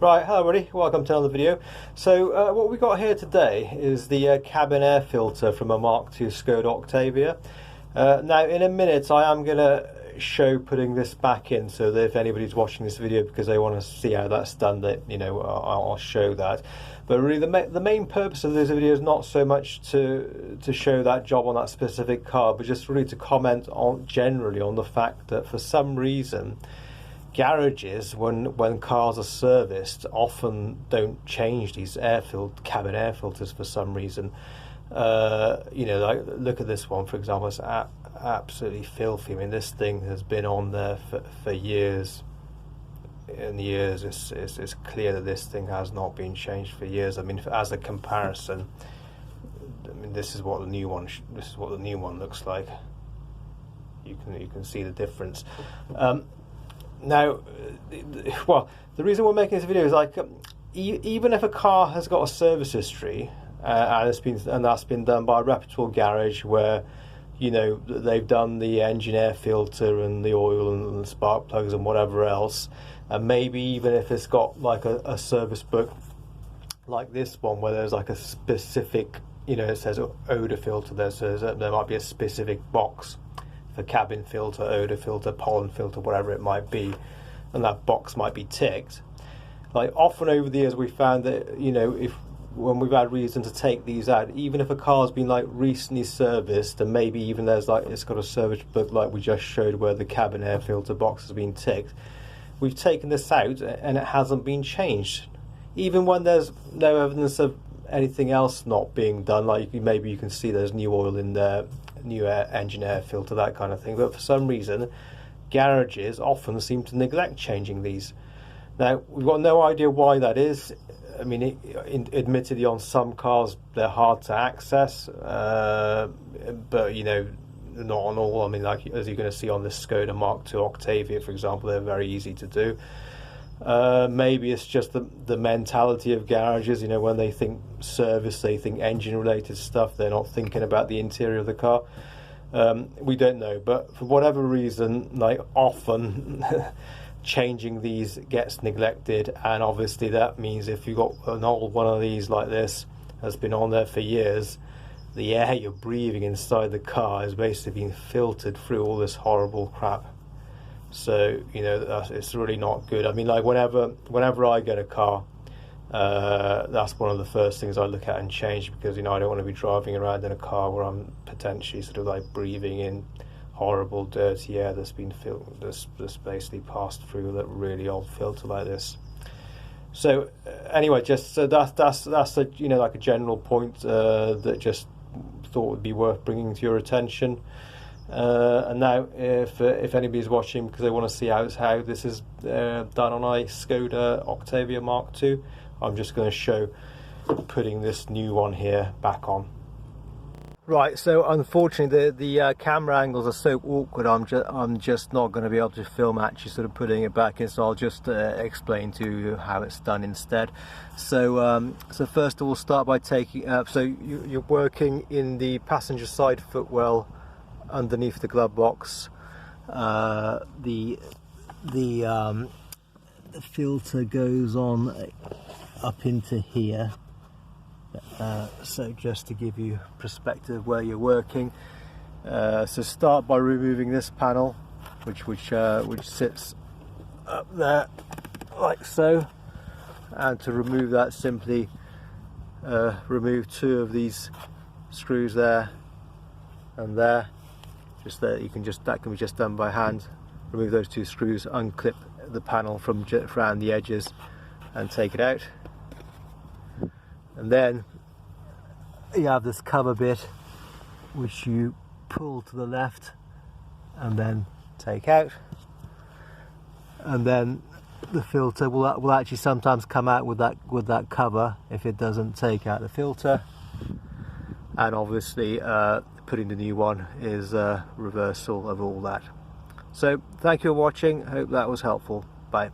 Right, hello everybody, welcome to another video. So what we got here today is the cabin air filter from a Mk2 Skoda Octavia. Now in a minute I am going to show putting this back in, so that if anybody's watching this video because they want to see how that's done, that I'll show that. But really the main purpose of this video is not so much to show that job on that specific car, but just really to comment on generally on the fact that for some reason garages, when cars are serviced, often don't change these cabin air filters for some reason. Like look at this one for example. It's absolutely filthy. I mean, this thing has been on there for years and years. It's clear that this thing has not been changed for years. I mean, as a comparison, I mean, this is what the new one looks like. You can see the difference. Now, well, the reason we're making this video is like, even if a car has got a service history and that's been done by a reputable garage where they've done the engine air filter and the oil and the spark plugs and whatever else, and maybe even if it's got like a service book like this one where there's like a specific, it says odour filter there, so there might be a specific box for cabin filter, odour filter, pollen filter, whatever it might be, and that box might be ticked. Like often over the years we found that when we've had reason to take these out, even if a car's been like recently serviced and maybe even there's like it's got a service book like we just showed where the cabin air filter box has been ticked, we've taken this out and it hasn't been changed, even when there's no evidence of anything else not being done. Like maybe you can see there's new oil in there, new engine air filter, that kind of thing, but for some reason garages often seem to neglect changing these. Now we've got no idea why that is. I mean, admittedly on some cars they're hard to access, but not on all. I mean, like as you're going to see on this Skoda Mk2 Octavia for example, they're very easy to do. Maybe it's just the mentality of garages, when they think service, they think engine related stuff, they're not thinking about the interior of the car. We don't know, but for whatever reason, like often changing these gets neglected, and obviously that means if you've got an old one of these like this has been on there for years, the air you're breathing inside the car is basically being filtered through all this horrible crap. So it's really not good. I mean, like whenever I get a car, that's one of the first things I look at and change, because I don't want to be driving around in a car where I'm potentially sort of like breathing in horrible dirty air that's been that's basically passed through that really old filter like this. So anyway, just so that's a, like a general point that just thought would be worth bringing to your attention. And now if anybody's watching because they want to see how this is done on a Skoda Octavia Mk2, I'm just going to show putting this new one here back on. Right, so unfortunately the camera angles are so awkward, I'm just not going to be able to film actually sort of putting it back in, so I'll just explain to you how it's done instead. So so first of all, start by taking so you're working in the passenger side footwell underneath the glove box. The filter goes on up into here. So just to give you perspective where you're working, so start by removing this panel, which sits up there like so, and to remove that simply remove two of these screws there and there. Just there, that can be just done by hand. Remove those two screws, unclip the panel from around the edges, and take it out. And then you have this cover bit which you pull to the left and then take out, and then the filter will actually sometimes come out with that cover if it doesn't take out the filter, and obviously putting the new one is a reversal of all that. So thank you for watching, hope that was helpful. Bye.